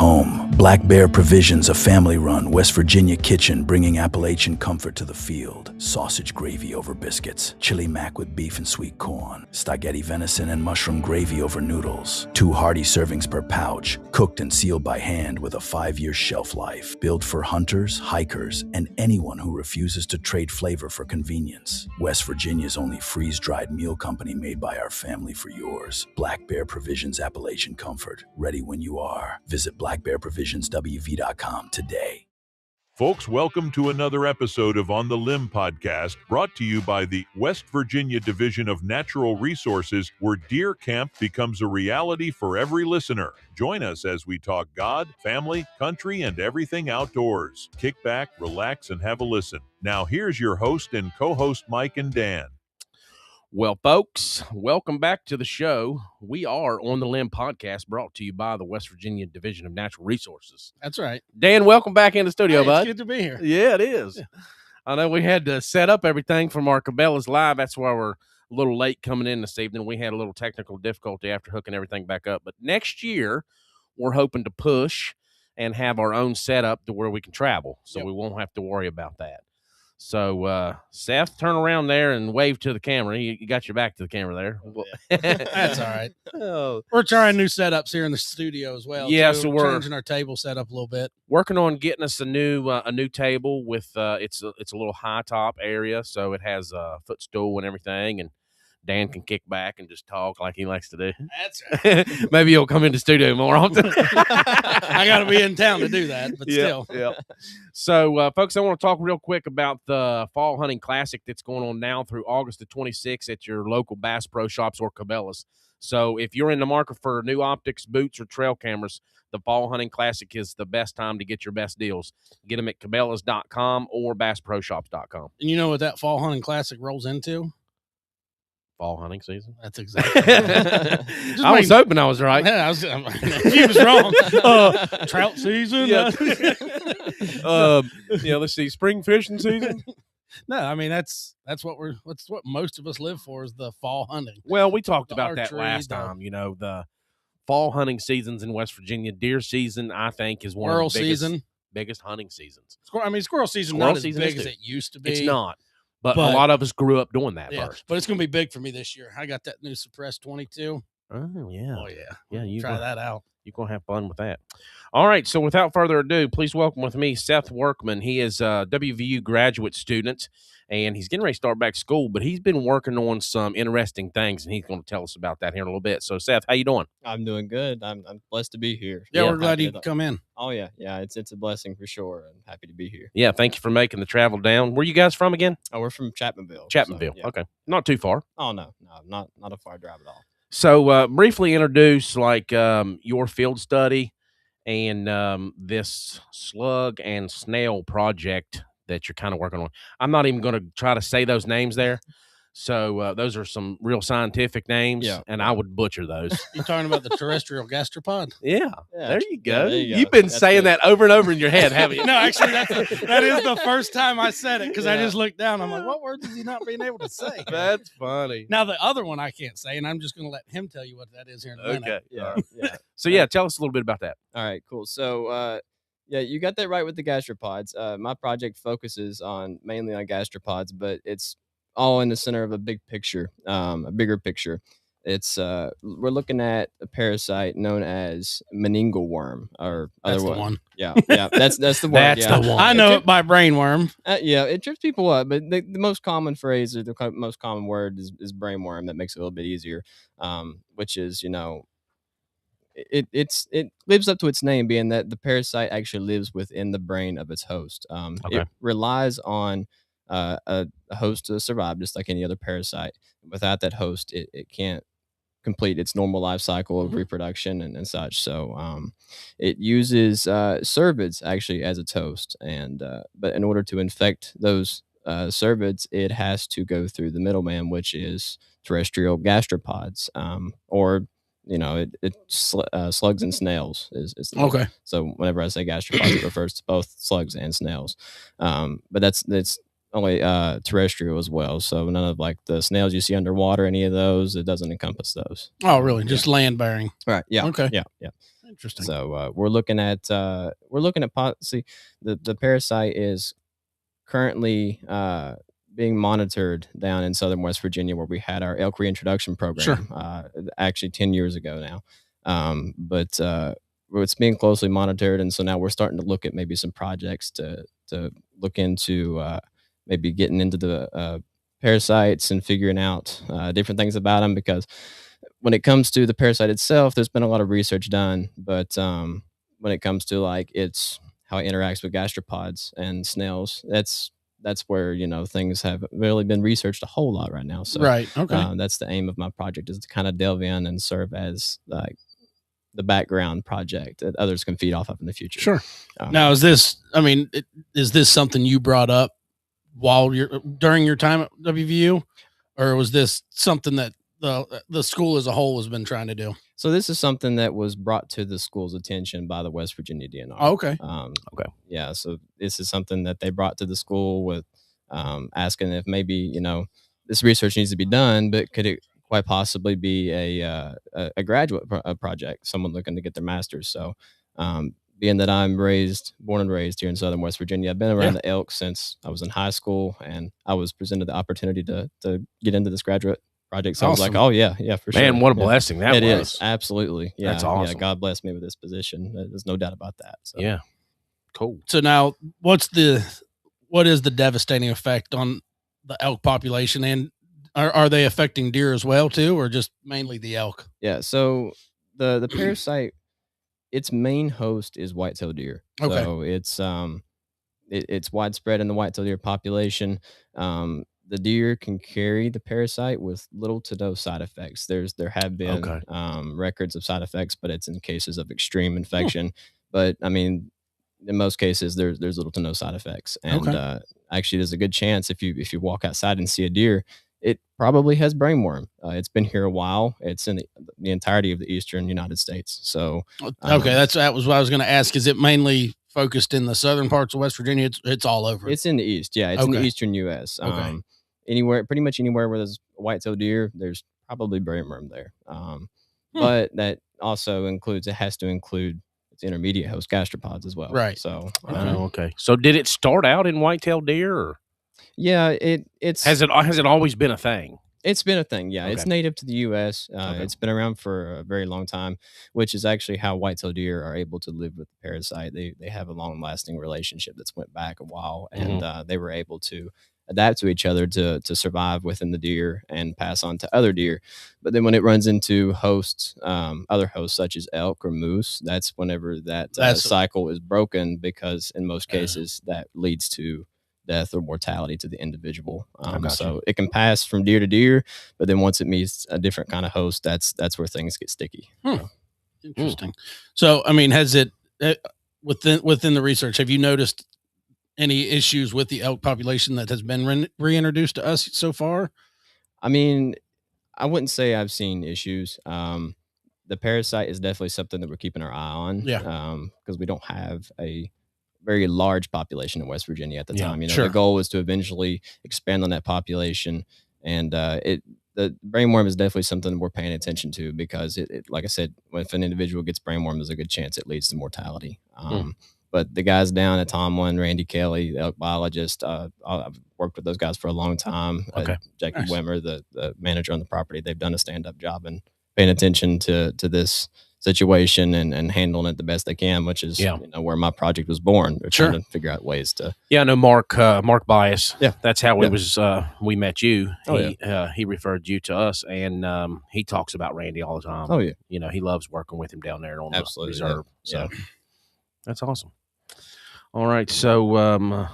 home. Black Bear Provisions, a family-run West Virginia kitchen bringing Appalachian comfort to the field. Sausage gravy over biscuits, chili mac with beef and sweet corn, spaghetti venison and mushroom gravy over noodles. 2 hearty servings per pouch, cooked and sealed by hand with a 5-year shelf life. Built for hunters, hikers, and anyone who refuses to trade flavor for convenience. West Virginia's only freeze-dried meal company made by our family for yours. Black Bear Provisions, Appalachian comfort, ready when you are. Visit blackbearprovisionswv.com today. Folks, welcome to another episode of On the Limb podcast, brought to you by the West Virginia Division of Natural Resources, where Deer Camp becomes a reality for every listener. Join us as we talk God, family, country, and everything outdoors. Kick back, relax, and have a listen. Now here's your host and co-host Mike and Dan. Well, folks, welcome back to the show. We are On the Limb podcast, brought to you by the West Virginia Division of Natural Resources. That's right. Dan, welcome back in the studio, bud. It's good to be here. Yeah, it is. Yeah. I know we had to set up everything from our Cabela's Live. That's why we're a little late coming in this evening. We had a little technical difficulty after hooking everything back up. But next year, we're hoping to push and have our own setup to where we can travel, so we won't have to worry about that. So, Seth, turn around there and wave to the camera. You got your back to the camera there. Oh, yeah. That's all right. We're trying new setups here in the studio as well. Yeah, too. so We're we're changing our table setup a little bit. Working on getting us a new table with it's a little high top area, so it has a footstool and everything, and Dan can kick back and just talk like he likes to do. That's right. Maybe he'll come in the studio more often. I got to be in town to do that, but still. Yeah. So, folks, I want to talk real quick about the Fall Hunting Classic that's going on now through August the 26th at your local Bass Pro Shops or Cabela's. So if you're in the market for new optics, boots, or trail cameras, the Fall Hunting Classic is the best time to get your best deals. Get them at Cabela's.com or BassProShops.com. And you know what that Fall Hunting Classic rolls into? Fall hunting season. That's exactly right. I was hoping I was right. Yeah, he was wrong. Trout season. Yeah. Let's see, spring fishing season. No, I mean that's what most of us live for is the fall hunting. Well, we talked about archery, that last time. You know, the fall hunting seasons in West Virginia. Deer season, I think, is one of the biggest hunting seasons. Squirrel season not as big as it used to be. It's not. But a lot of us grew up doing that first. But it's going to be big for me this year. I got that new Suppressed 22. Oh, yeah. Oh, yeah. Yeah, you try that out. You're going to have fun with that. All right, so without further ado, please welcome with me Seth Workman. He is a WVU graduate student, and he's getting ready to start back school, but he's been working on some interesting things, and he's going to tell us about that here in a little bit. So, Seth, how you doing? I'm doing good. I'm blessed to be here. Yeah, we're glad you could come in. Oh, yeah. Yeah, it's a blessing for sure. I'm happy to be here. Yeah, thank you for making the travel down. Where are you guys from again? Oh, we're from Chapmanville. Chapmanville, so, yeah. Okay. Not too far. Oh, no, not a far drive at all. So, briefly introduce, your field study and this slug and snail project that you're kind of working on. I'm not even going to try to say those names there. So those are some real scientific names, and I would butcher those. You're talking about the terrestrial gastropod? Yeah, there you go. Yeah, there you You've go. been saying that over and over in your head, haven't you? No, actually, that is the first time I said it, because I just looked down. I'm like, what words is he not being able to say? That's funny. Now, the other one I can't say, and I'm just going to let him tell you what that is here in a minute. Okay. Yeah. So, tell us a little bit about that. All right, cool. So, you got that right with the gastropods. My project focuses mainly on gastropods, but it's all in the center of a big picture, a bigger picture. It's we're looking at a parasite known as Meningeal worm, or that's the one. Yeah, that's the one. That's the one. I know it by brainworm. It trips people up, but the most common phrase or the most common word is brainworm. That makes it a little bit easier, which is it lives up to its name, being that the parasite actually lives within the brain of its host. It relies on a host to survive, just like any other parasite. Without that host, it can't complete its normal life cycle of reproduction and such. So it uses cervids actually as its host, and but in order to infect those cervids, it has to go through the middleman, which is terrestrial gastropods, or slugs and snails is okay. So whenever I say gastropods, it refers to both slugs and snails. But that's only terrestrial as well. So none of like the snails you see underwater, any of those, it doesn't encompass those. Oh, really? Just land bearing. Right. Yeah. Okay. Yeah. Interesting. So we're looking at the parasite is currently being monitored down in southern West Virginia, where we had our elk reintroduction program. Actually 10 years ago now. But it's being closely monitored, and so now we're starting to look at maybe some projects to look into maybe getting into the parasites and figuring out different things about them, because when it comes to the parasite itself, there's been a lot of research done, but when it comes to like it's how it interacts with gastropods and snails, that's where things have really been researched a whole lot right now. So right, okay, that's the aim of my project, is to kind of delve in and serve as like the background project that others can feed off of in the future. Sure. Now, is this something you brought up during your time at WVU, or was this something that the school as a whole has been trying to do? So this is something that was brought to the school's attention by the West Virginia DNR. Oh, okay. Okay. Yeah. So this is something that they brought to the school with asking if maybe this research needs to be done, but could it quite possibly be a graduate project, someone looking to get their master's. So being that I'm born and raised here in southern West Virginia, I've been around the elk since I was in high school, and I was presented the opportunity to get into this graduate project. So I was like, oh yeah, for sure. Man, what a blessing that was. It is, absolutely. Yeah, that's awesome. Yeah, God bless me with this position. There's no doubt about that. So. Yeah, cool. So now, what is the devastating effect on the elk population, and are they affecting deer as well too, or just mainly the elk? Yeah. So the parasite, its main host is white-tailed deer. Okay. So it's widespread in the white-tailed deer population. The deer can carry the parasite with little to no side effects. There have been records of side effects, but it's in cases of extreme infection. But I mean, in most cases, there's little to no side effects. And actually, there's a good chance if you walk outside and see a deer, it probably has brainworm. It's been here a while. It's in the entirety of the eastern United States. So that was what I was going to ask. Is it mainly focused in the southern parts of West Virginia? It's all over. It's in the east. Yeah, it's in the eastern U.S. Pretty much anywhere where there's white-tailed deer, there's probably brainworm there. But that also has to include its intermediate host gastropods as well. Right. So okay. So did it start out in white-tailed deer? Or? Yeah, it's has it always been a thing? It's been a thing. Yeah, it's native to the U.S. It's been around for a very long time, which is actually how white-tailed deer are able to live with the parasite. They have a long-lasting relationship that's went back a while, and they were able to adapt to each other to survive within the deer and pass on to other deer. But then when it runs into hosts, other hosts such as elk or moose, that's whenever that cycle is broken, because in most cases that leads to death or mortality to the individual. So it can pass from deer to deer, but then once it meets a different kind of host, that's where things get sticky. So. Interesting. So, I mean, has it within the research, have you noticed any issues with the elk population that has been reintroduced to us so far? I mean, I wouldn't say I've seen issues. The parasite is definitely something that we're keeping our eye on. Yeah. Because we don't have a very large population in West Virginia at the time. The goal is to eventually expand on that population, and the brainworm is definitely something that we're paying attention to, because it like I said, if an individual gets brainworm, there's a good chance it leads to mortality. But the guys down at Tomblin, Randy Kelly, the elk biologist, I've worked with those guys for a long time. Jackie Wimmer, the manager on the property, they've done a stand-up job and paying attention to this situation and handling it the best they can, which is where my project was born. They're trying to figure out ways to. Yeah, I know Mark Bias. Yeah, that's how we met you. He referred you to us, and he talks about Randy all the time. Oh yeah, he loves working with him down there on the reserve. So that's awesome. All right, so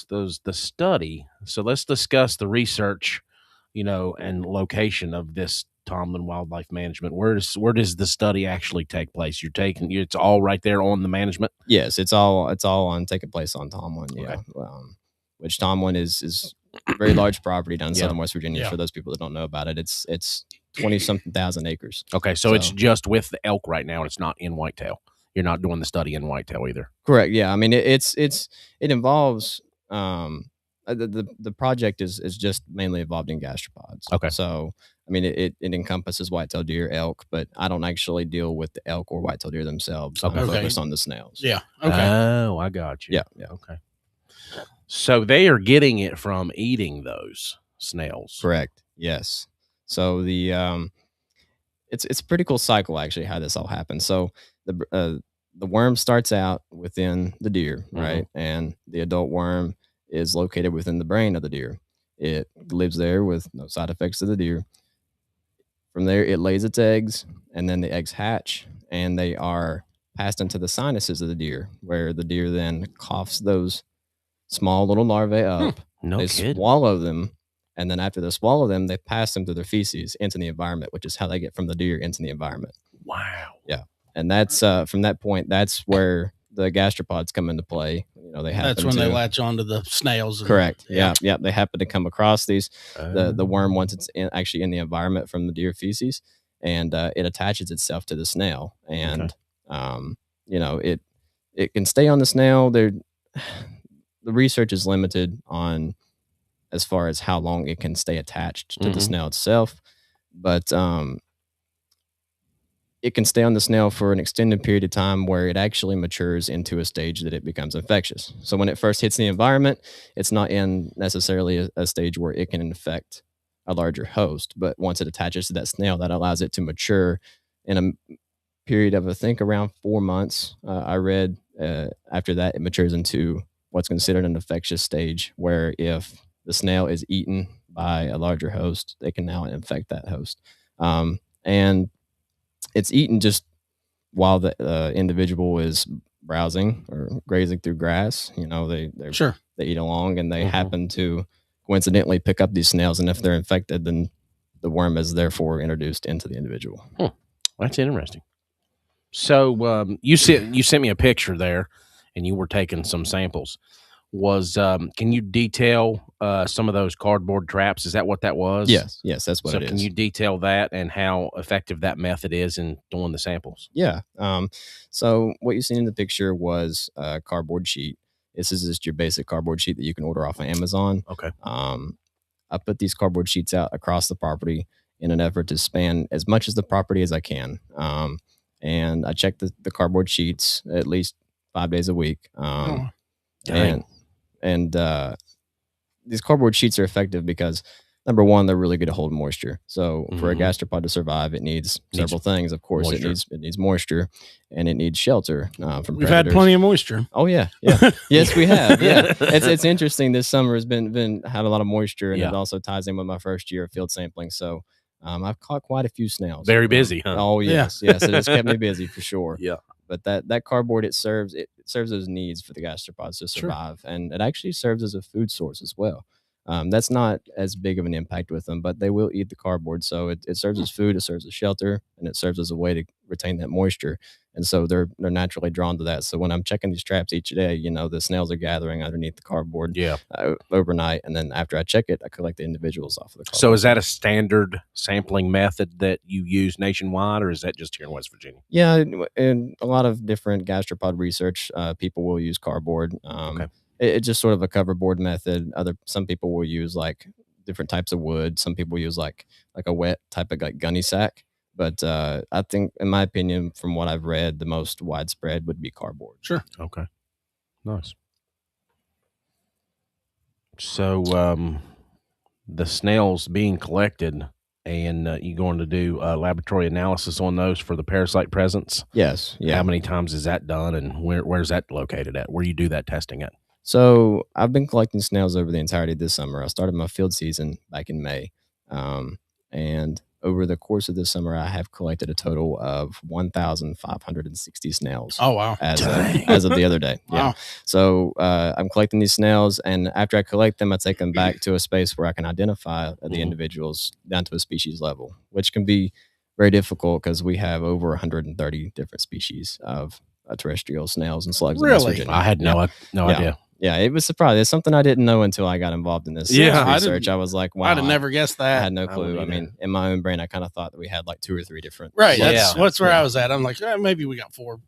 the study. So let's discuss the research, and location of this Tomblin Wildlife Management. Where does the study actually take place? It's all right there on the management. Yes, it's all taking place on Tomblin. Yeah, which Tomblin is a very large property down in southern West Virginia. Yeah. For those people that don't know about it, it's 20-something thousand acres. Okay, so it's just with the elk right now. It's not in whitetail. You're not doing the study in whitetail either. Correct. Yeah. I mean, it involves the project is just mainly involved in gastropods. Okay. So I mean, it encompasses white-tailed deer, elk, but I don't actually deal with the elk or white-tailed deer themselves. I'm focused on the snails. Yeah. Okay. Oh, I got you. Yeah. Okay. So they are getting it from eating those snails. Correct. Yes. So the it's a pretty cool cycle actually how this all happens. So the worm starts out within the deer, right? And the adult worm is located within the brain of the deer. It lives there with no side effects to the deer. From there, it lays its eggs, and then the eggs hatch, and they are passed into the sinuses of the deer, where the deer then coughs those small little larvae up. No they kidding. swallow them, and then after they swallow them, they pass them through their feces into the environment, which is how they get from the deer into the environment. Wow. Yeah, and that's from that point, that's where the gastropods come into play. You know, that's when they latch onto the snails. Correct. Yeah. They happen to come across these the worm once it's actually in the environment from the deer feces, and it attaches itself to the snail, and you know, it can stay on the snail. The research is limited on as far as how long it can stay attached to the snail itself, but it can stay on the snail for an extended period of time where it actually matures into a stage that it becomes infectious. So when it first hits the environment, it's not in necessarily a stage where it can infect a larger host, but once it attaches to that snail, that allows it to mature in a period of, I think, around 4 months. I read after that, it matures into what's considered an infectious stage, where if the snail is eaten by a larger host, they can now infect that host. And it's eaten just while the individual is browsing or grazing through grass. You know, they eat along, and they happen to coincidentally pick up these snails. And if they're infected, then the worm is therefore introduced into the individual. That's interesting. So you sent me a picture there, and you were taking some samples. Can you detail some of those cardboard traps? Is that what that was? Yes, that's what it is. So can you detail that and how effective that method is in doing the samples? Yeah. So what you seen in the picture was a cardboard sheet. This is just your basic cardboard sheet that you can order off of Amazon. Okay. I put these cardboard sheets out across the property in an effort to span as much of the property as I can. And I check the cardboard sheets at least 5 days a week. And these cardboard sheets are effective because, number one, they're really good at holding moisture. So for a gastropod to survive, it needs several things. Of course, it needs moisture, and it needs shelter from We've predators. had plenty of moisture. Oh yeah. Yes, we have. Yeah, it's interesting. This summer has been had a lot of moisture, and it also ties in with my first year of field sampling. So I've caught quite a few snails. Very busy, huh? Oh yes, it has kept me busy for sure. Yeah. But that cardboard, it serves those needs for the gastropods to survive, and it actually serves as a food source as well. That's not as big of an impact with them, but they will eat the cardboard. So it serves as food, it serves as shelter, and it serves as a way to retain that moisture. And so they're naturally drawn to that. So when I'm checking these traps each day, you know, the snails are gathering underneath the cardboard overnight. And then after I check it, I collect the individuals off of the cardboard. So is that a standard sampling method that you use nationwide, or is that just here in West Virginia? Yeah, in a lot of different gastropod research, people will use cardboard. It's just sort of a cover board method. Some people will use like different types of wood. Some people use like a wet type of like gunny sack. But I think, in my opinion, from what I've read, the most widespread would be cardboard. Sure. Okay. Nice. So the snails being collected, and you going to do laboratory analysis on those for the parasite presence? Yes. Yeah. How many times is that done, and where's that located at? Where you do that testing at? So I've been collecting snails over the entirety of this summer. I started my field season back in May. And over the course of this summer, I have collected a total of 1,560 snails. Oh, wow. As of the other day. Yeah. Wow. So I'm collecting these snails, and after I collect them, I take them back to a space where I can identify the individuals down to a species level, which can be very difficult because we have over 130 different species of terrestrial snails and slugs. Really? In West Virginia. I had no idea. Yeah, it was surprising. It's something I didn't know until I got involved in this research. I was like, wow. I'd have never guessed that. I had no clue. I mean, in my own brain, I kind of thought that we had like 2 or 3 different. Right. That's where I was at. I'm like, maybe we got four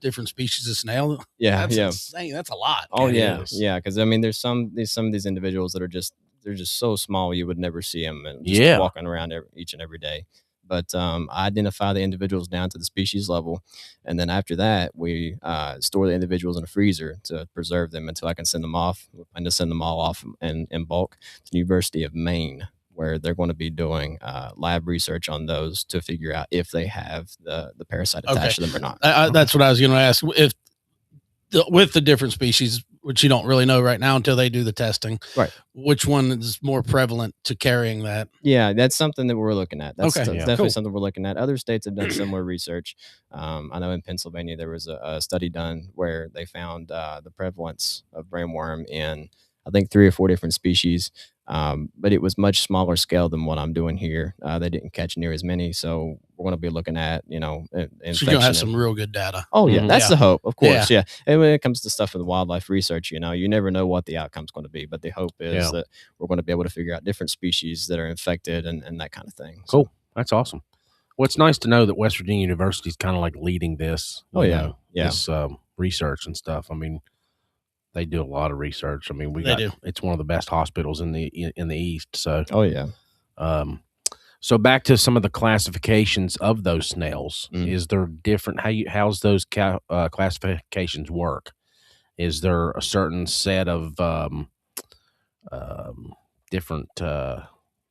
different species of snail. Yeah. That's insane. That's a lot. Oh, yeah. Yeah. Because, I mean, there's some of these individuals that are just they're just so small you would never see them and just walking around each and every day. But I identify the individuals down to the species level, and then after that, we store the individuals in a freezer to preserve them until I can send them off. We plan to send them all off in bulk to the University of Maine, where they're going to be doing lab research on those to figure out if they have the parasite attached to them or not. That's what I was going to ask. If with the different species, which you don't really know right now until they do the testing, right? Which one is more prevalent to carrying that? Yeah, that's something that we're looking at. That's definitely something we're looking at. Other states have done similar research. I know in Pennsylvania there was a study done where they found the prevalence of brainworm in, I think, 3 or 4 different species. But it was much smaller scale than what I'm doing here. They didn't catch near as many, so we're going to be looking at, so you're going to have some real good data. Oh yeah, that's the hope, of course. Yeah. And when it comes to stuff in the wildlife research, you never know what the outcome's going to be, but the hope is that we're going to be able to figure out different species that are infected and that kind of thing. Cool. So, that's awesome. Well, it's nice to know that West Virginia University is kind of like leading this. This research and stuff. I mean, they do a lot of research. I mean, it's one of the best hospitals in the East. So, so back to some of the classifications of those snails. Is there different? How's those classifications work? Is there a certain set of different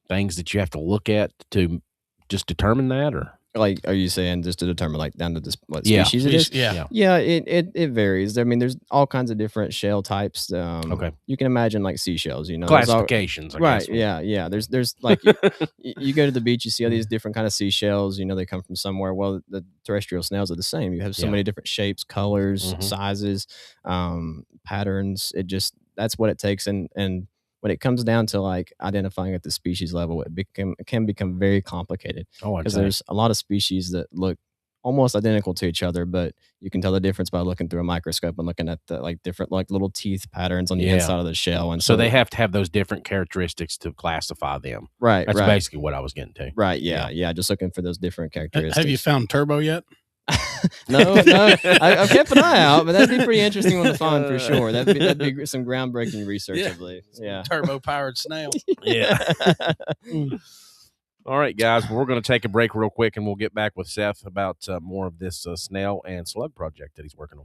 things that you have to look at to just determine that, or? Like, are you saying just to determine like down to this what species it is? Yeah. It varies. I mean, there's all kinds of different shell types. You can imagine like seashells. Classifications. Right. Yeah. There's like you go to the beach, you see all these different kind of seashells. They come from somewhere. Well, the terrestrial snails are the same. You have so many different shapes, colors, sizes, patterns. That's what it takes. And when it comes down to like identifying at the species level, it can become very complicated because there's a lot of species that look almost identical to each other, but you can tell the difference by looking through a microscope and looking at the like different like little teeth patterns on the inside of the shell. And so they have to have those different characteristics to classify them. Right. That's basically what I was getting to. Right. Yeah. Just looking for those different characteristics. Have you found turbo yet? No. I've kept an eye out, but that'd be pretty interesting one to find for sure. That'd be some groundbreaking research, I believe. Yeah. Turbo powered snail. Yeah. All right, guys. We're going to take a break real quick, and we'll get back with Seth about more of this snail and slug project that he's working on.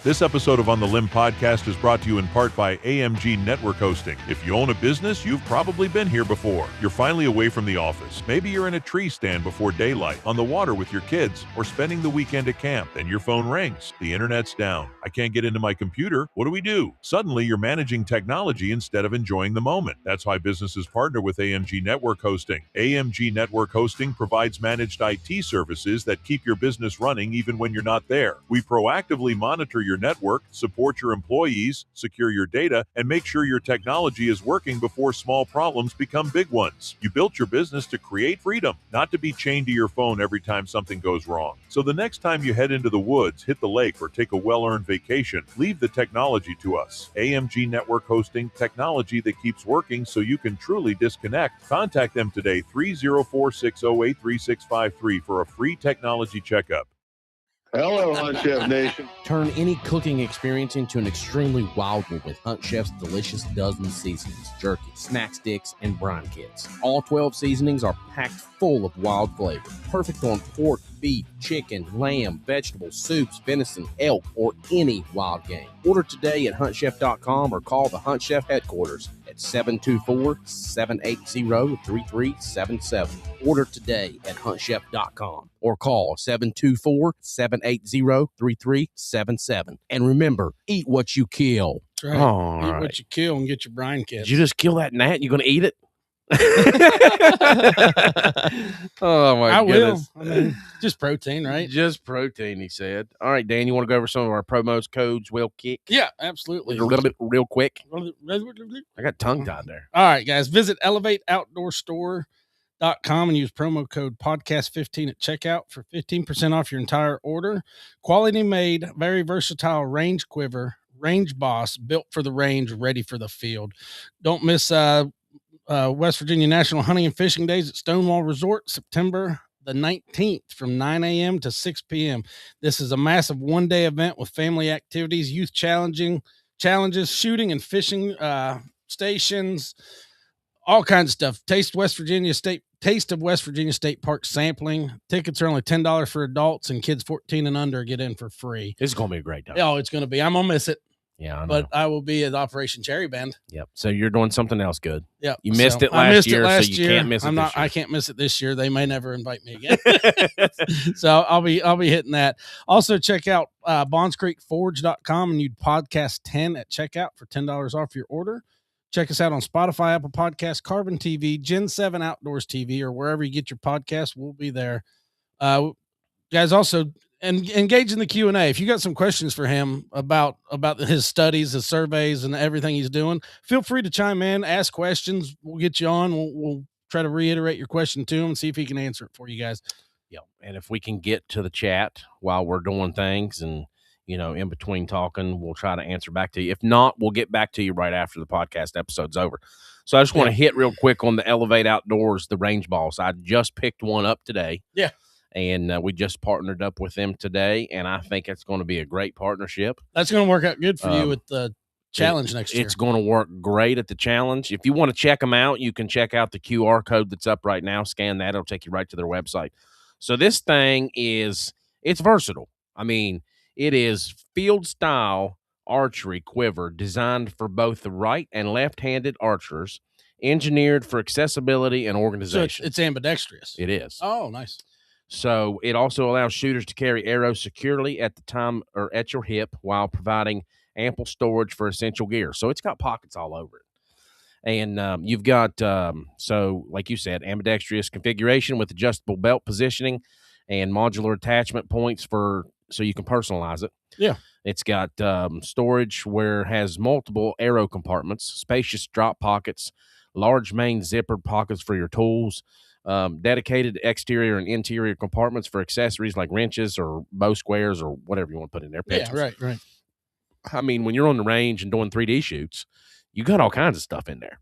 This episode of On the Limb podcast is brought to you in part by AMG Network Hosting. If you own a business, you've probably been here before. You're finally away from the office. Maybe you're in a tree stand before daylight, on the water with your kids, or spending the weekend at camp. Then your phone rings. The internet's down. I can't get into my computer. What do we do? Suddenly, you're managing technology instead of enjoying the moment. That's why businesses partner with AMG Network Hosting. AMG Network Hosting provides managed IT services that keep your business running even when you're not there. We proactively monitor your network, support your employees, secure your data, and make sure your technology is working before small problems become big ones. You built your business to create freedom, not to be chained to your phone every time something goes wrong. So the next time you head into the woods, hit the lake, or take a well-earned vacation, leave the technology to us. AMG Network Hosting, technology that keeps working so you can truly disconnect. Contact them today, 304-608-3653 for a free technology checkup. Hello, Hunt Chef Nation. Turn any cooking experience into an extremely wild one with Hunt Chef's delicious dozen seasonings, jerky, snack sticks, and brine kits. All 12 seasonings are packed full of wild flavor, perfect on pork, beef, chicken, lamb, vegetables, soups, venison, elk, or any wild game. Order today at huntchef.com or call the Hunt Chef headquarters at 724-780-3377. Order today at huntchef.com or call 724-780-3377. And remember, eat what you kill. That's right. Eat what you kill and get your brine kits. Did you just kill that gnat? You going to eat it? Oh my goodness. I mean, just protein, right? Just protein, he said. All right, Dan, you want to go over some of our promos, codes, we'll kick? Yeah, absolutely. Real quick. I got tongue tied there. All right, guys, visit elevateoutdoorstore.com and use promo code podcast15 at checkout for 15% off your entire order. Quality made, very versatile range quiver, range boss, built for the range, ready for the field. Don't miss West Virginia National Hunting and Fishing Days at Stonewall Resort, September the 19th from 9 a.m. to 6 p.m. This is a massive one-day event with family activities, youth challenging, challenges, shooting and fishing stations, all kinds of stuff. Taste of West Virginia State Park sampling. Tickets are only $10 for adults, and kids 14 and under get in for free. This is going to be a great time. Oh, it's going to be. I'm going to miss it. Yeah, I know. But I will be at Operation Cherry Bend. Yep. So you're doing something else good. Yep. You missed it last year, so you can't miss it this year. I can't miss it this year. They may never invite me again. So I'll be hitting that. Also check out bondscreekforge.com and you'd podcast 10 at checkout for $10 off your order. Check us out on Spotify, Apple Podcasts, Carbon TV, Gen 7 Outdoors TV, or wherever you get your podcasts. We'll be there. Guys, also engage in the Q&A. If you got some questions for him about his studies, his surveys, and everything he's doing, feel free to chime in, ask questions. We'll get you on. We'll try to reiterate your question to him and see if he can answer it for you guys. Yeah, and if we can get to the chat while we're doing things and, in between talking, we'll try to answer back to you. If not, we'll get back to you right after the podcast episode's over. So I just want to hit real quick on the Elevate Outdoors, the range balls. I just picked one up today. Yeah. And we just partnered up with them today, and I think it's going to be a great partnership. That's going to work out good for you with the challenge next year. It's going to work great at the challenge. If you want to check them out, you can check out the QR code that's up right now. Scan that. It'll take you right to their website. So this thing it's versatile. I mean, it is field-style archery quiver designed for both the right and left-handed archers, engineered for accessibility and organization. So it's ambidextrous. It is. Oh, nice. So it also allows shooters to carry arrows securely at the time or at your hip while providing ample storage for essential gear. So it's got pockets all over it. And you've got, so like you said, ambidextrous configuration with adjustable belt positioning and modular attachment points so you can personalize it. Yeah. It's got storage where it has multiple arrow compartments, spacious drop pockets, large main zippered pockets for your tools, dedicated exterior and interior compartments for accessories like wrenches or bow squares or whatever you want to put in there. Pencils. Yeah, right. I mean, when you're on the range and doing 3D shoots, you got all kinds of stuff in there.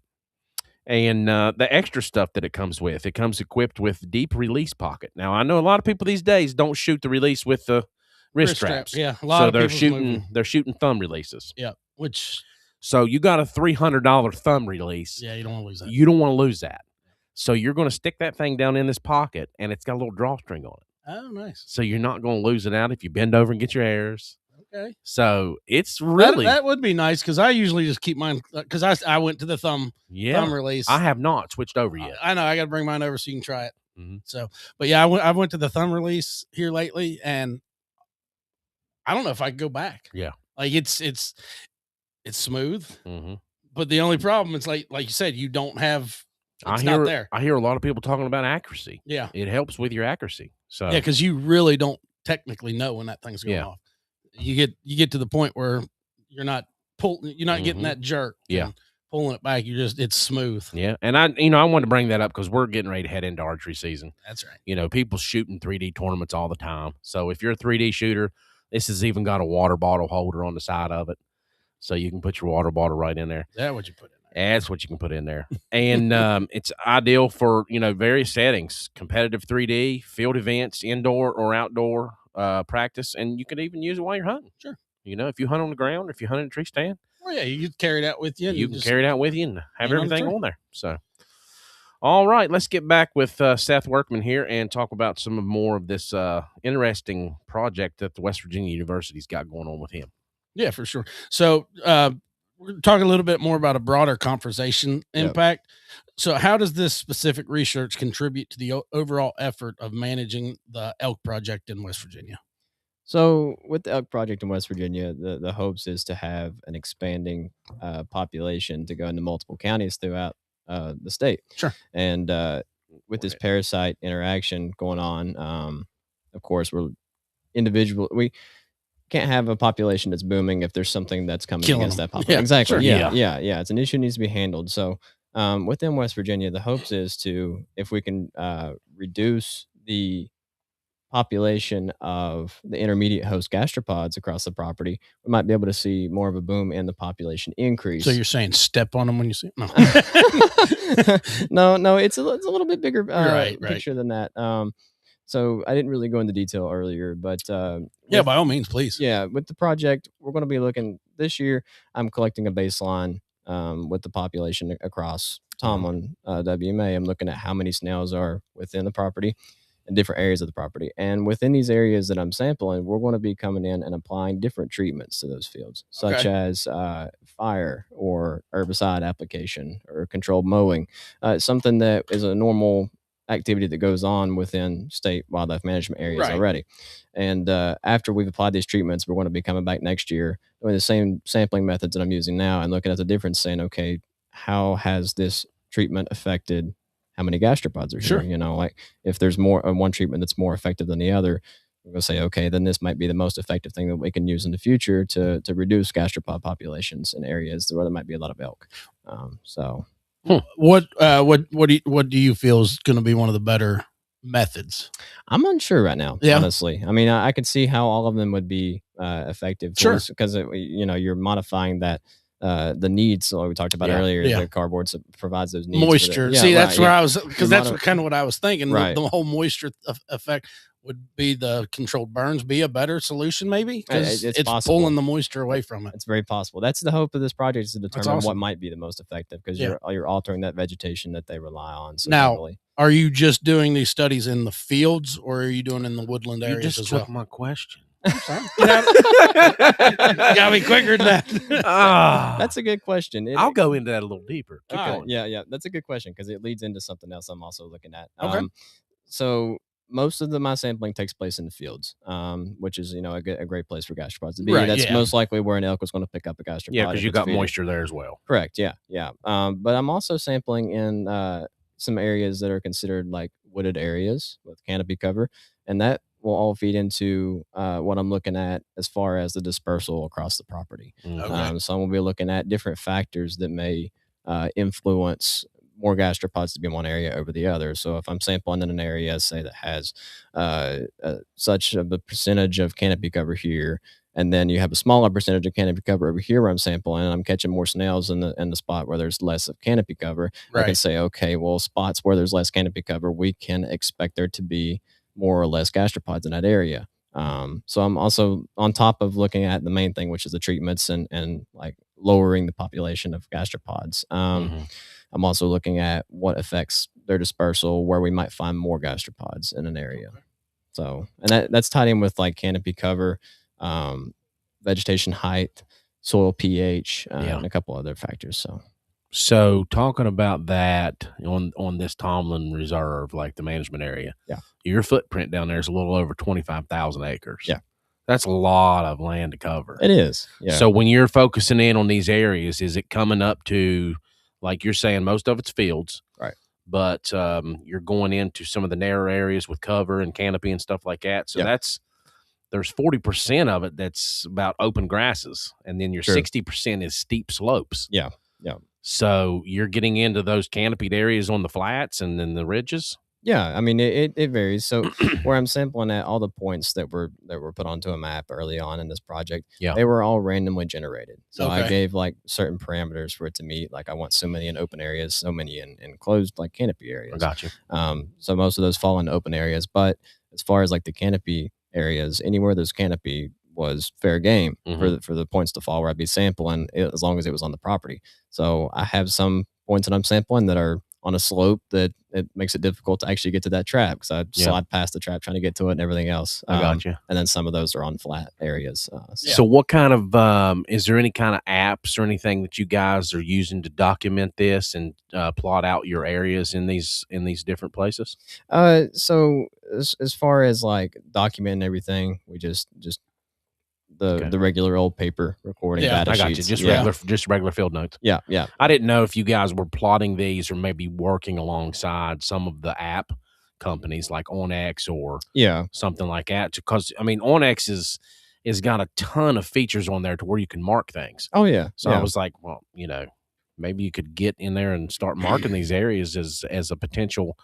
And the extra stuff that it comes equipped with deep release pocket. Now, I know a lot of people these days don't shoot the release with the wrist straps. Yeah, a lot of they're shooting thumb releases. Yeah, so you got a $300 thumb release. Yeah, you don't want to lose that. You don't want to lose that. So you're going to stick that thing down in this pocket, and it's got a little drawstring on it. Oh, nice. So you're not going to lose it out if you bend over and get your arrows. Okay. So it's really that would be nice because I usually just keep mine because I went to the thumb release. I have not switched over yet. I know I got to bring mine over so you can try it. Mm-hmm. So, but yeah, I went to the thumb release here lately, and I don't know if I could go back. Yeah, like it's smooth, mm-hmm. but the only problem is like you said, you don't have. It's not there. I hear a lot of people talking about accuracy. Yeah, it helps with your accuracy. So yeah, because you really don't technically know when that thing's going off. You get to the point where you're not getting that jerk. Yeah. Pulling it back, it's smooth. Yeah. And I wanted to bring that up because we're getting ready to head into archery season. That's right. People shooting 3D tournaments all the time. So if you're a 3D shooter, this has even got a water bottle holder on the side of it. So you can put your water bottle right in there. That's what you put in there. That's what you can put in there. And it's ideal for, various settings, competitive 3D, field events, indoor or outdoor practice, and you could even use it while you're hunting. Sure. If you hunt on the ground, if you hunt in a tree stand. Well, yeah, you can carry it out with you. You can carry it out with you and have everything on there. So, all right, let's get back with Seth Workman here and talk about some more of this interesting project that the West Virginia University's got going on with him. Yeah, for sure. So, we're talking a little bit more about a broader conversation impact. Yep. So how does this specific research contribute to the overall effort of managing the elk project in West Virginia? So with the elk project in West Virginia, the hopes is to have an expanding population to go into multiple counties throughout the state. Sure. And with this parasite interaction going on, of course, we can't have a population that's booming if there's something that's coming against that population. Yeah, exactly. Sure. Yeah. It's an issue that needs to be handled. So within West Virginia, the hopes is if we can reduce the population of the intermediate host gastropods across the property, we might be able to see more of a boom in the population increase. So you're saying step on them when you see them? No. No, it's a little bit bigger right. picture than that. So I didn't really go into detail earlier, but yeah, by all means, please. Yeah, with the project, we're going to be looking this year. I'm collecting a baseline with the population across Tomblin WMA. I'm looking at how many snails are within the property in different areas of the property. And within these areas that I'm sampling, we're going to be coming in and applying different treatments to those fields, such as fire or herbicide application or controlled mowing, something that is a normal activity that goes on within state wildlife management areas already. And after we've applied these treatments, we're going to be coming back next year doing the same sampling methods that I'm using now and looking at the difference, saying, okay, how has this treatment affected how many gastropods are here? You know, like if there's more one treatment that's more effective than the other, we're going to say, okay, then this might be the most effective thing that we can use in the future to reduce gastropod populations in areas where there might be a lot of elk. What do you feel is going to be one of the better methods? I'm unsure right now, honestly. I mean, I could see how all of them would be effective. Because you're modifying that the needs like we talked about earlier. The cardboard provides those needs. Moisture. That's where I was, because that's kind of what I was thinking. The whole moisture effect would be the controlled burns be a better solution, maybe, because it's pulling the moisture away from it. It's very possible. That's the hope of this project, is to determine what might be the most effective, because you're altering that vegetation that they rely on. So now, are you just doing these studies in the fields, or are you doing in the woodland areas as well? You just took my question. I'm sorry. Gotta be quicker than that. That's a good question. I'll go into that a little deeper. Keep going. Yeah, that's a good question, because it leads into something else I'm also looking at. Okay. So most of my sampling takes place in the fields, which is a great place for gastropods to be. That's most likely where an elk is going to pick up a gastropod. Yeah, because you got moisture there as well. Correct. Yeah. But I'm also sampling in some areas that are considered like wooded areas with canopy cover, and that will all feed into what I'm looking at as far as the dispersal across the property. So I'm going to be looking at different factors that may influence more gastropods to be in one area over the other. So if I'm sampling in an area, say, that has such a percentage of canopy cover here, and then you have a smaller percentage of canopy cover over here where I'm sampling, and I'm catching more snails in the spot where there's less of canopy cover, I can say, okay, well, spots where there's less canopy cover, we can expect there to be more or less gastropods in that area. So I'm also, on top of looking at the main thing, which is the treatments and like lowering the population of gastropods, I'm also looking at what affects their dispersal, where we might find more gastropods in an area. So, and that's tied in with like canopy cover, vegetation height, soil pH, and a couple other factors. So talking about that on this Tomblin Reserve, like the management area, your footprint down there is a little over 25,000 acres. Yeah. That's a lot of land to cover. It is. Yeah. So when you're focusing in on these areas, is it coming up to, like you're saying, most of it's fields, right? But you're going into some of the narrow areas with cover and canopy and stuff like that. So there's 40% of it that's about open grasses, and then your 60% is steep slopes. Yeah. So you're getting into those canopied areas on the flats and then the ridges. Yeah, I mean it varies. So where I'm sampling at, all the points that were put onto a map early on in this project, they were all randomly generated. So I gave like certain parameters for it to meet. Like I want so many in open areas, so many in closed like canopy areas. I got you. So most of those fall into open areas. But as far as like the canopy areas, anywhere there's canopy was fair game for the points to fall where I'd be sampling, as long as it was on the property. So I have some points that I'm sampling that are on a slope that it makes it difficult to actually get to that trap, because I slide past the trap trying to get to it and everything else. I got you. And then some of those are on flat areas. So what kind of, is there any kind of apps or anything that you guys are using to document this and plot out your areas in these different places? So as far as like documenting everything, we just the regular old paper recording data I got sheets. you. Just regular field notes. Yeah. I didn't know if you guys were plotting these or maybe working alongside some of the app companies like OnX or something like that. Because I mean, OnX is got a ton of features on there to where you can mark things. Oh yeah. So I was like, well, maybe you could get in there and start marking these areas as a potential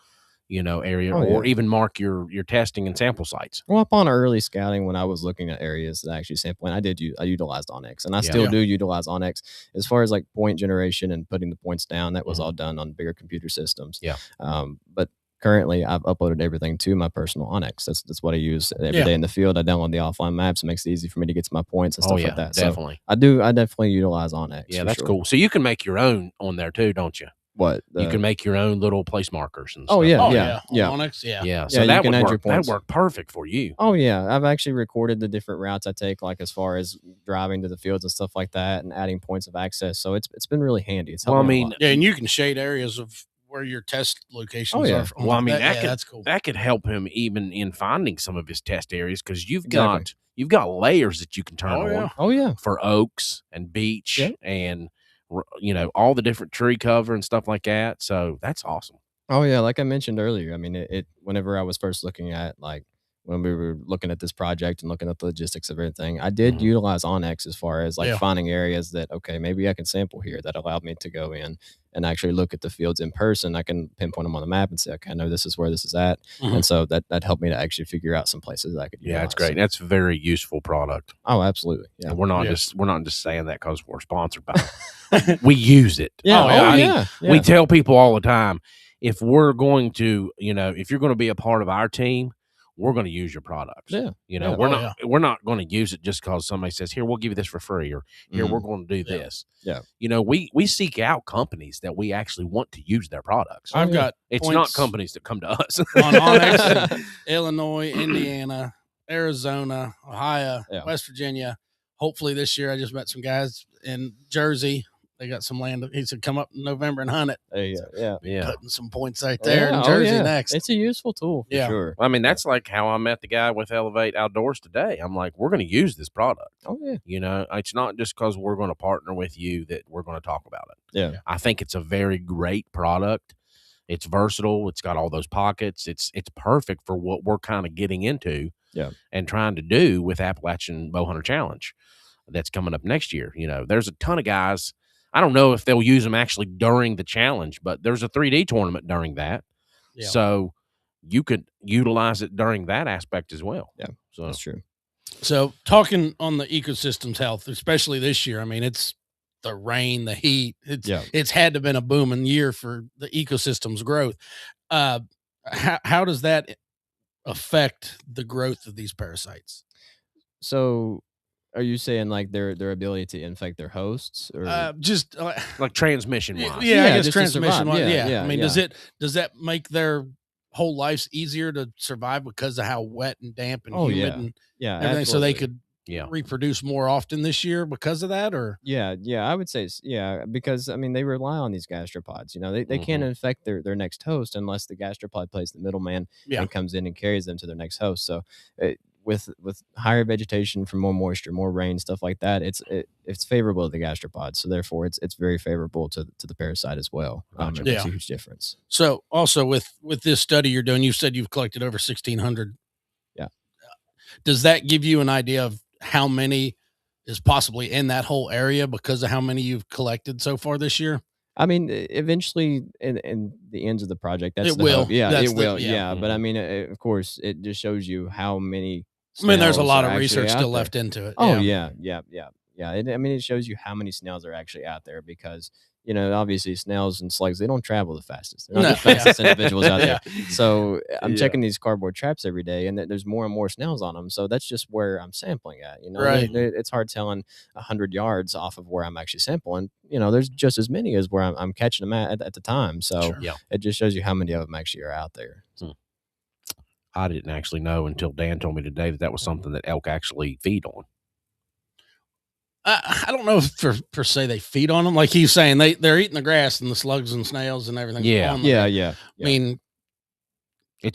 area, or even mark your testing and sample sites. Well, upon early scouting, when I was looking at areas that actually sampling, I utilized OnX, and I still do utilize OnX as far as like point generation and putting the points down. That was all done on bigger computer systems. Yeah. But currently I've uploaded everything to my personal Onyx. That's what I use every day in the field. I download the offline maps. It makes it easy for me to get to my points and stuff like that. Definitely. So I definitely utilize Onyx. Yeah, that's cool. So you can make your own on there too, don't you? What you can make your own little place markers and stuff. Oh yeah. Onyx, yeah. So that would work. That work perfect for you. Oh yeah, I've actually recorded the different routes I take, like as far as driving to the fields and stuff like that, and adding points of access. So it's been really handy. It's helped me a lot. And you can shade areas of where your test locations are. Well, I mean, that's cool. That could help him even in finding some of his test areas because you've got layers that you can turn on. Oh yeah, for oaks and beech and all the different tree cover and stuff like that. So that's awesome. Oh yeah, like I mentioned earlier. I mean, it whenever I was first looking at when we were looking at this project and looking at the logistics of everything, I did utilize Onyx as far as finding areas that, okay, maybe I can sample here. That allowed me to go in and actually look at the fields in person. I can pinpoint them on the map and say, okay, I know this is where this is at. And so that helped me to actually figure out some places that I could utilize. Yeah, it's great. That's a very useful product. Oh, absolutely. Yeah. And we're not just saying that because we're sponsored by it. We use it. Yeah. We tell people all the time, if we're going to, if you're going to be a part of our team, we're going to use your products. We're not going to use it just because somebody says, here, we'll give you this for free, or here, we're going to do this. Yeah. We seek out companies that we actually want to use their products. It's not companies that come to us. On Onyx in Illinois, Indiana, Arizona, Ohio, West Virginia. Hopefully this year, I just met some guys in Jersey. They got some land. He said, come up in November and hunt it. Yeah. Putting some points right there in Jersey next. It's a useful tool for sure. I mean, that's like how I met the guy with Elevate Outdoors today. I'm like, we're going to use this product. Oh, yeah. It's not just because we're going to partner with you that we're going to talk about it. Yeah. I think it's a very great product. It's versatile. It's got all those pockets. It's perfect for what we're kind of getting into and trying to do with Appalachian Bowhunter Challenge that's coming up next year. There's a ton of guys. I don't know if they'll use them actually during the challenge, but there's a 3D tournament during that. Yeah. So you could utilize it during that aspect as well. Yeah, so that's true. So talking on the ecosystem's health, especially this year, I mean, it's the rain, the heat. It's had to have been a booming year for the ecosystem's growth. How does that affect the growth of these parasites? So are you saying like their ability to infect their hosts, or just like transmission wise? I guess transmission wise. I mean, does that make their whole lives easier to survive because of how wet and damp and humid and everything? Absolutely. So they could reproduce more often this year because of that, or I would say because I mean they rely on these gastropods. They can't infect their next host unless the gastropod plays the middleman and comes in and carries them to their next host. So with higher vegetation from more moisture, more rain, stuff like that, it's favorable to the gastropods. So therefore it's very favorable to the parasite as well. It makes a huge difference. So also with this study you're doing, you said you've collected over 1,600. Yeah. Does that give you an idea of how many is possibly in that whole area because of how many you've collected so far this year? I mean, eventually in the ends of the project, it will. But I mean, of course, it just shows you how many. I mean, there's a lot of research still left into it. Oh, yeah. I mean, it shows you how many snails are actually out there because, obviously snails and slugs, they don't travel the fastest. They're not the fastest individuals out there. So I'm checking these cardboard traps every day and there's more and more snails on them. So that's just where I'm sampling at, Right. It's hard telling 100 yards off of where I'm actually sampling. There's just as many as where I'm catching them at the time. So it just shows you how many of them actually are out there. I didn't actually know until Dan told me today that was something that elk actually feed on. I don't know if per se they feed on them. Like he's saying, they're eating the grass and the slugs and snails and everything. Yeah. I mean,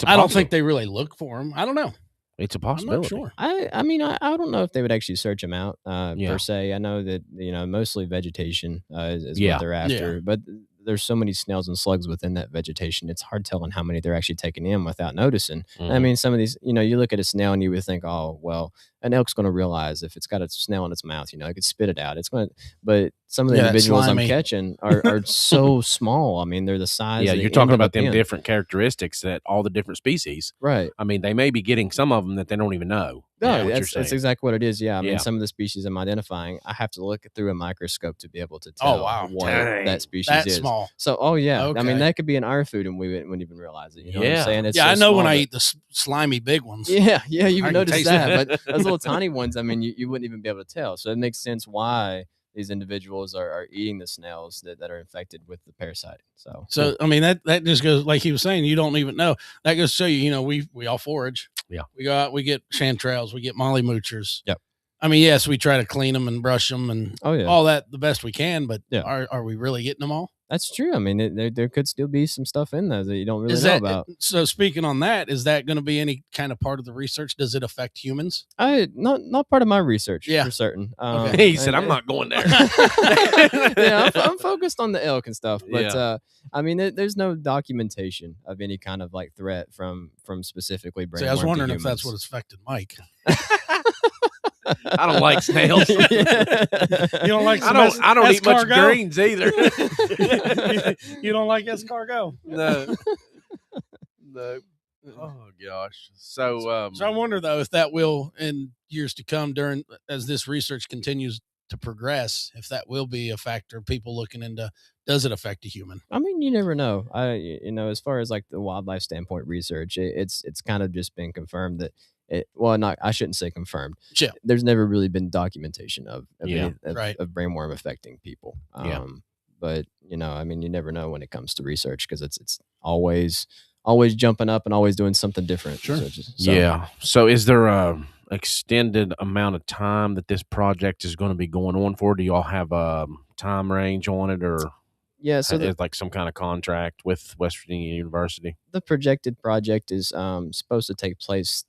I don't think they really look for them. I don't know. It's a possibility. I'm not sure. I mean, I don't know if they would actually search them out per se. I know that, mostly vegetation is what they're after, but there's so many snails and slugs within that vegetation. It's hard telling how many they're actually taking in without noticing. I mean, some of these, you look at a snail and you would think, oh, well, an elk's going to realize if it's got a snail in its mouth, it could spit it out. It's going to, but some of the individuals I'm slimy. catching are so small. I mean, they're the size. Yeah, they you're talking ended about up them in. different characteristics that all the different species. Right. I mean, they may be getting some of them that they don't even know. No, that's exactly what it is. Yeah, I mean, Yeah. some of the species I'm identifying, I have to look through a microscope to be able to tell what Dang. that species That's is. small. So, I mean, Okay. that could be in our food, and we wouldn't even realize it. You know what Yeah. I'm saying? It's Yeah, so I know when small I that- eat the slimy big ones. Yeah, I you've can noticed taste that, it. but those little tiny ones, I mean, you wouldn't even be able to tell. So it makes sense why these individuals are eating the snails that are infected with the parasite. So I mean, that just goes, like he was saying, you don't even know. That goes to show you, we all forage. Yeah. We go out, we get chanterelles, we get molly moochers. Yep. I mean, yes, we try to clean them and brush them and all that the best we can, but are we really getting them all? That's true. I mean, there could still be some stuff in there that you don't really know about. So speaking on that, is that going to be any kind of part of the research? Does it affect humans? Not part of my research for certain. He said, I'm not going there. Yeah, I'm focused on the elk and stuff, but I mean, there's no documentation of any kind of like threat from specifically brainworm. See, I was wondering if that's what it's affected Mike. I don't like snails. You don't like? I don't eat much escargot? greens either. You don't like escargot? No. Oh gosh. So I wonder though if that will, in years to come, as this research continues to progress, if that will be a factor. People looking into, does it affect a human? I mean, you never know. As far as like the wildlife standpoint research, it's kind of just been confirmed that. I shouldn't say confirmed. Yeah. There's never really been documentation of brainworm affecting people. But I mean, you never know when it comes to research because it's always jumping up and always doing something different. Sure. Yeah. So is there a extended amount of time that this project is going to be going on for? Do y'all have a time range on it, or? Yeah, so it's like some kind of contract with West Virginia University. The projected project is supposed to take place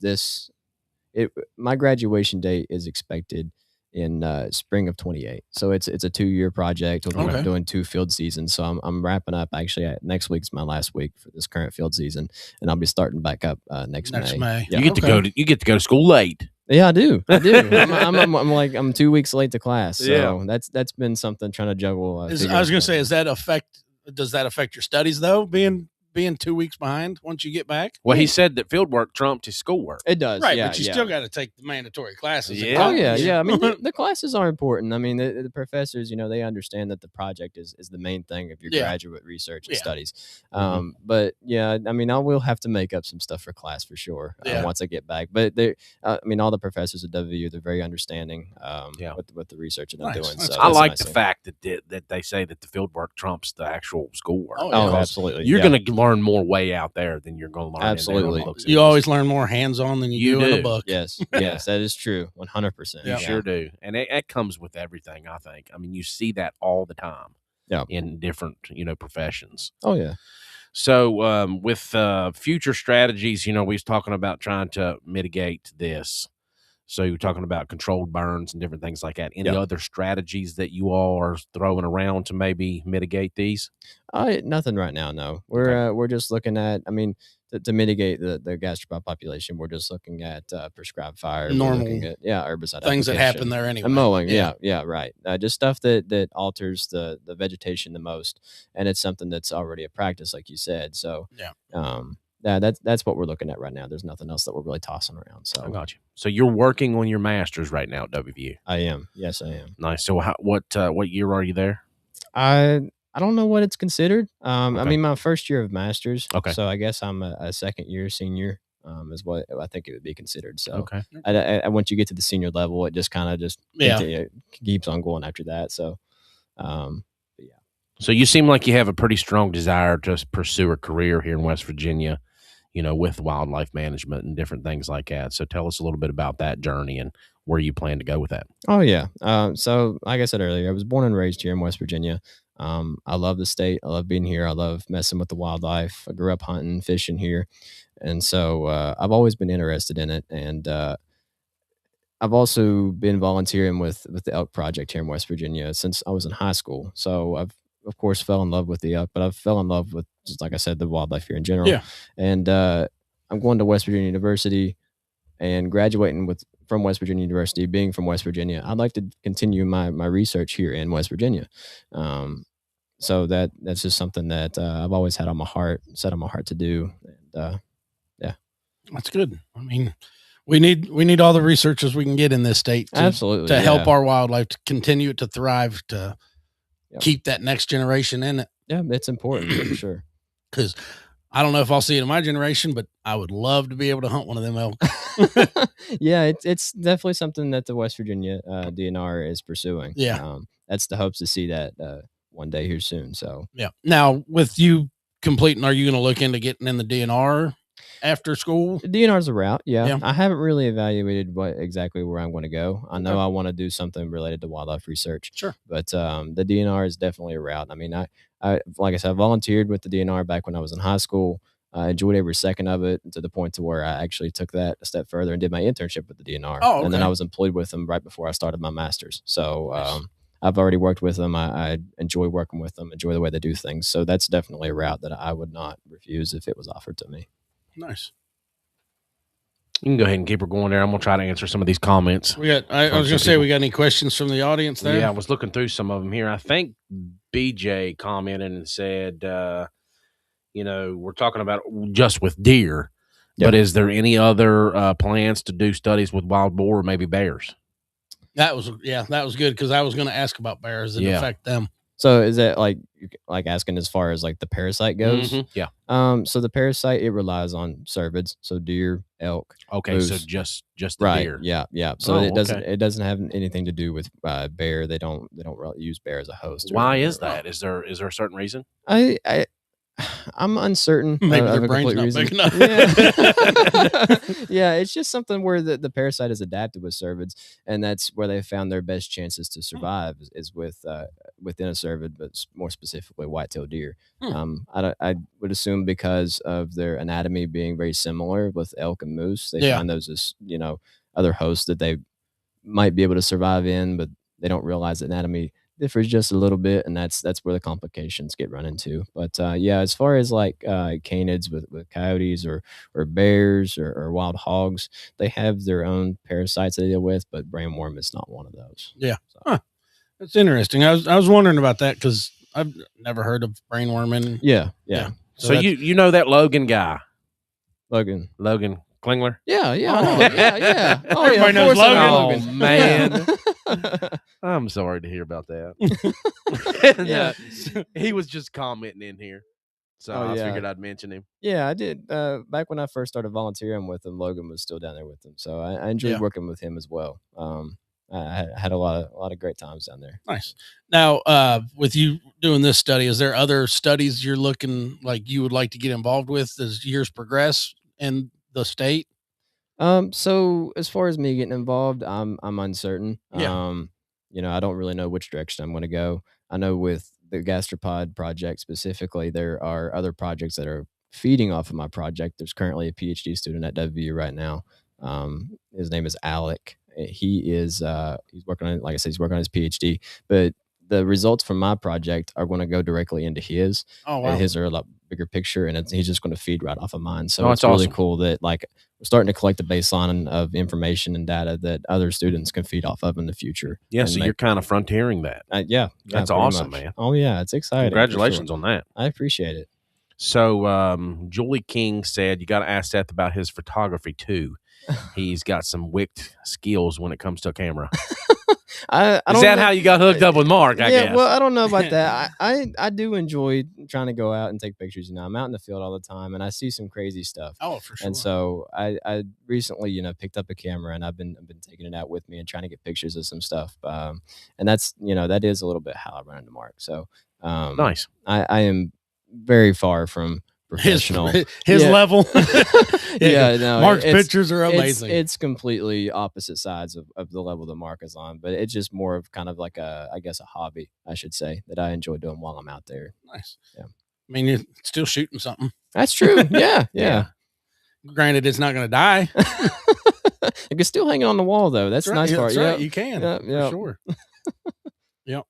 my graduation date is expected in spring of 28. So it's a 2-year project. We'll be doing 2 field seasons. So I'm wrapping up. Actually, next week's my last week for this current field season, and I'll be starting back up next May. Yeah. You get to go to school late. Yeah, I do. I'm 2 weeks late to class. So that's been something trying to juggle. I was going to say, does that affect your studies though? Being 2 weeks behind once you get back? Well, he said that field work trumped his schoolwork. It does. Right, but you still got to take the mandatory classes. Yeah. Oh, yeah. I mean, the classes are important. I mean, the professors, they understand that the project is the main thing of your graduate research and studies. But, I mean, I will have to make up some stuff for class for sure once I get back. But, I mean, all the professors at WVU, they're very understanding with the research that I'm doing. So I like the fact that they say that the field work trumps the actual schoolwork. Oh, absolutely. You're going to learn more way out there than you're going to learn. Absolutely. You always learn more hands-on than you do in a book. Yes, yes, that is true. 100%. You sure do. And it comes with everything, I think. I mean, you see that all the time in different, professions. Oh, yeah. So with future strategies, we was talking about trying to mitigate this. So you're talking about controlled burns and different things like that. Any other strategies that you all are throwing around to maybe mitigate these? Nothing right now. No, we're just looking at. I mean, to mitigate the gastropod population, we're just looking at prescribed fire, normal, herbicide things that happen there anyway, and mowing. Yeah, right. Just stuff that alters the vegetation the most, and it's something that's already a practice, like you said. So that's what we're looking at right now. There's nothing else that we're really tossing around. So I got you. So you're working on your master's right now at WVU. I am. Yes, I am. Nice. So what year are you there? I don't know what it's considered. I mean, my first year of master's. Okay. So I guess I'm a second year senior. Is what I think it would be considered. So once you get to the senior level, it just kind of keeps on going after that. So, So you seem like you have a pretty strong desire to pursue a career here in West Virginia, with wildlife management and different things like that. So tell us a little bit about that journey and where you plan to go with that. Oh, yeah. So like I said earlier, I was born and raised here in West Virginia. I love the state. I love being here. I love messing with the wildlife. I grew up hunting, fishing here. And so I've always been interested in it. And I've also been volunteering with the Elk Project here in West Virginia since I was in high school. So I've, of course, fell in love with the elk, but I've fell in love with, just like I said, the wildlife here in general. Yeah. And I'm going to West Virginia University and graduating from West Virginia University, being from West Virginia, I'd like to continue my research here in West Virginia. So that's just something that I've always had on my heart, set on my heart to do. And yeah, that's good. I mean, we need all the researchers we can get in this state absolutely to help our wildlife to continue to thrive, to keep that next generation in it. Yeah, it's important for sure. Because I don't know if I'll see it in my generation, but I would love to be able to hunt one of them elk. Yeah, it's definitely something that the West Virginia DNR is pursuing. Yeah, that's the hopes to see that one day here soon. So yeah. Now with you completing, are you going to look into getting in the DNR after school? The DNR is a route. Yeah. I haven't really evaluated exactly where I'm going to go. I know I want to do something related to wildlife research. Sure. But the DNR is definitely a route. I mean, I like I said, I volunteered with the DNR back when I was in high school. I enjoyed every second of it, to the point to where I actually took that a step further and did my internship with the DNR. Oh, okay. And then I was employed with them right before I started my master's. So I've already worked with them. I enjoy working with them, enjoy the way they do things. So that's definitely a route that I would not refuse if it was offered to me. Nice. You can go ahead and keep her going there. I'm going to try to answer some of these comments. I was going to say, we got any questions from the audience there? Yeah, I was looking through some of them here. I think BJ commented and said, we're talking about just with deer, but is there any other plans to do studies with wild boar or maybe bears? That was good, because I was going to ask about bears and affect them. So is that like asking as far as like the parasite goes? Mm-hmm. Yeah. So the parasite, it relies on cervids, so deer, elk. Okay, moose. so just the deer. Yeah. So it doesn't have anything to do with bear. They don't really use bear as a host. Why is that? Is there a certain reason? I'm uncertain. Maybe their brain's not big enough. Yeah, it's just something where the parasite is adapted with cervids, and that's where they found their best chances to survive is with within a cervid, but more specifically white-tailed deer. I would assume because of their anatomy being very similar with elk and moose, they find those as other hosts that they might be able to survive in, but they don't realize the anatomy differs just a little bit, and that's where the complications get run into. But as far as like canids with coyotes or bears or wild hogs, they have their own parasites they deal with, but brainworm is not one of those. Yeah. So. That's interesting. I was wondering about that, because I've never heard of brainworm. Yeah. So you know that Logan guy, Logan Klingler? Yeah. Yeah. Oh, everybody knows Logan. Oh man. I'm sorry to hear about that. He was just commenting in here, so I figured I'd mention him. Yeah, I did. Back when I first started volunteering with him, Logan was still down there with him, so I enjoyed working with him as well. I had a lot of great times down there. Nice. Now, with you doing this study, is there other studies you're looking like you would like to get involved with as years progress in the state? So as far as me getting involved, I'm uncertain. Yeah. I don't really know which direction I'm going to go. I know with the gastropod project specifically, there are other projects that are feeding off of my project. There's currently a PhD student at WVU right now. His name is Alec. He is he's working on, like I said, he's working on his PhD, but the results from my project are going to go directly into his. Oh, wow. And his are a lot bigger picture, and he's just going to feed right off of mine. So it's really awesome. Cool that like we're starting to collect a baseline of information and data that other students can feed off of in the future. Yeah, so you're kind of frontiering that. That's awesome, man. Oh yeah, it's exciting. Congratulations on that. I appreciate it. So Julie King said you got to ask Seth about his photography too. He's got some wicked skills when it comes to a camera. I don't Is that know. how you got hooked up with Mark? I guess. Well, I don't know about that. I do enjoy trying to go out and take pictures. I'm out in the field all the time, and I see some crazy stuff. Oh, for sure. And so I recently, picked up a camera, and I've been taking it out with me and trying to get pictures of some stuff. And that's that is a little bit how I run into Mark. So nice. I am very far from professional. His level. No, Mark's pictures are amazing. It's completely opposite sides of the level that Mark is on, but it's just more of kind of like a hobby, I should say, that I enjoy doing while I'm out there. Nice. Yeah. I mean, you're still shooting something. That's true. Yeah. Granted, it's not going to die. It can still hang on the wall, though. That's the nice part. That's right. You can. Yeah. For sure. Yep.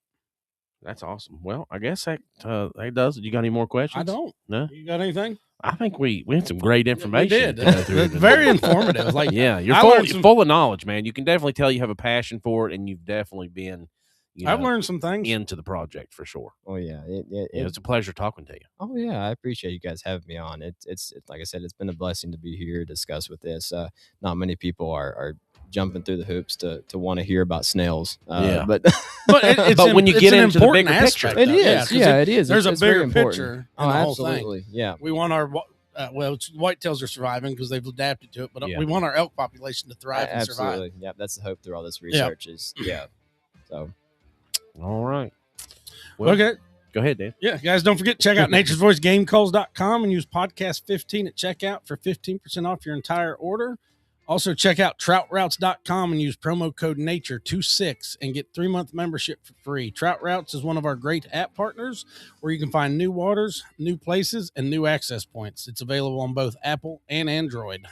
That's awesome. Well, I guess that does it. You got any more questions? I don't. No. You got anything? I think we had some great information. We did. It's very informative. Like, yeah, you're full of knowledge, man. You can definitely tell you have a passion for it, and you've definitely been. I've learned some things into the project for sure. Oh yeah, it's a pleasure talking to you. Oh yeah, I appreciate you guys having me on. It's like I said, it's been a blessing to be here to discuss with this. Not many people are jumping through the hoops to want to hear about snails. But but when you get into the bigger aspect, picture, it is. Yeah, it is. There's it's a bigger very important. picture. Oh, the absolutely. Whole thing. Yeah. We want our whitetails are surviving because they've adapted to it, but we want our elk population to thrive and survive. Absolutely. Yeah, that's the hope through all this research. So. All right. Well, okay. Go ahead, Dan. Yeah, guys, don't forget, check out naturesvoicegamecalls.com and use podcast 15 at checkout for 15% off your entire order. Also, check out troutroutes.com and use promo code NATURE26 and get 3-month membership for free. Trout Routes is one of our great app partners where you can find new waters, new places, and new access points. It's available on both Apple and Android.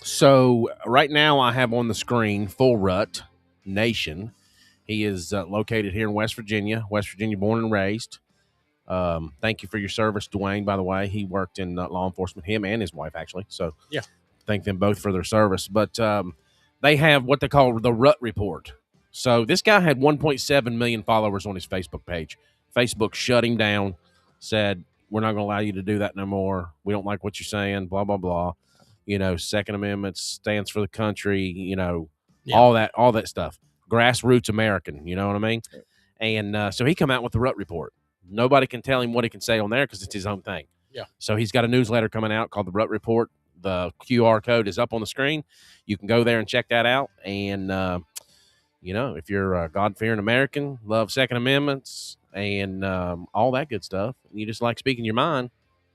So right now I have on the screen Full Rut Nation. He is located here in West Virginia born and raised. Thank you for your service, Dwayne, by the way. He worked in law enforcement, him and his wife, actually. So yeah, thank them both for their service. But they have what they call the Rut Report. So this guy had 1.7 million followers on his Facebook page. Facebook shut him down, said, we're not going to allow you to do that no more. We don't like what you're saying, blah, blah, blah. Second Amendment stands for the country, all that stuff. Grassroots American, you know what I mean? And so he come out with the Rut Report. Nobody can tell him what he can say on there because it's his own thing. Yeah. So he's got a newsletter coming out called the Rut Report. The QR code is up on the screen. You can go there and check that out. And, if you're a God-fearing American, love Second Amendments and all that good stuff, and you just like speaking your mind,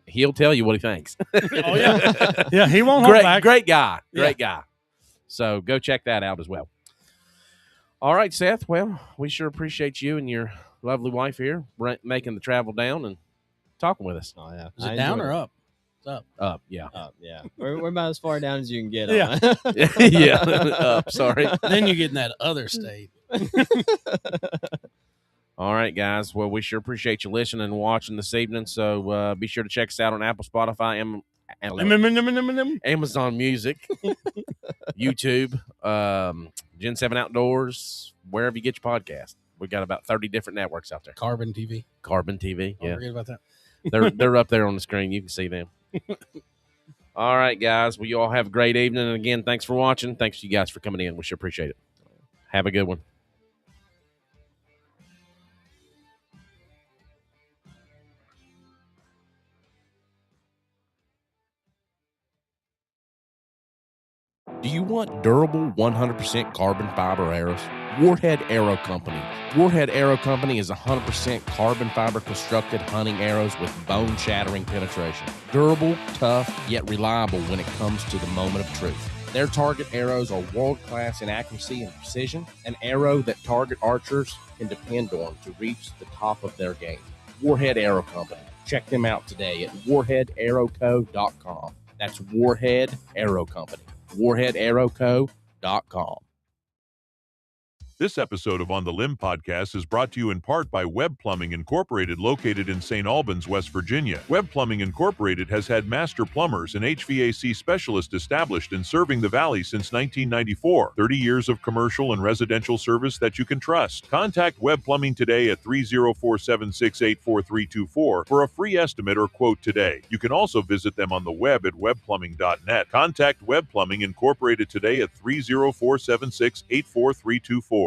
he'll tell you what he thinks. Oh, yeah. Yeah, he won't hold back. Great guy. Great guy. So go check that out as well. All right, Seth. Well, we sure appreciate you and your lovely wife here making the travel down and talking with us. Oh, yeah. Is it down or up? It's up. Up, yeah. Up, yeah. We're about as far down as you can get. Yeah. Yeah, up, sorry. Then you get in that other state. All right, guys. Well, we sure appreciate you listening and watching this evening. So be sure to check us out on Apple, Spotify, Amazon Music, YouTube, Gen 7 Outdoors, wherever you get your podcast. We've got about 30 different networks out there. Carbon TV. Yeah. Don't forget about that. They're up there on the screen. You can see them. All right, guys. Well, you all have a great evening. And again, thanks for watching. Thanks to you guys for coming in. We sure appreciate it. Have a good one. Do you want durable 100% carbon fiber arrows? Warhead Arrow Company. Warhead Arrow Company is 100% carbon fiber constructed hunting arrows with bone-shattering penetration. Durable, tough, yet reliable when it comes to the moment of truth. Their target arrows are world-class in accuracy and precision, an arrow that target archers can depend on to reach the top of their game. Warhead Arrow Company. Check them out today at warheadarrowco.com. That's Warhead Arrow Company. warheadarrowco.com. This episode of On the Limb podcast is brought to you in part by Web Plumbing Incorporated, located in St. Albans, West Virginia. Web Plumbing Incorporated has had master plumbers and HVAC specialists established and serving the Valley since 1994. 30 years of commercial and residential service that you can trust. Contact Web Plumbing today at 304-768-4324 for a free estimate or quote today. You can also visit them on the web at webplumbing.net. Contact Web Plumbing Incorporated today at 304-768-4324.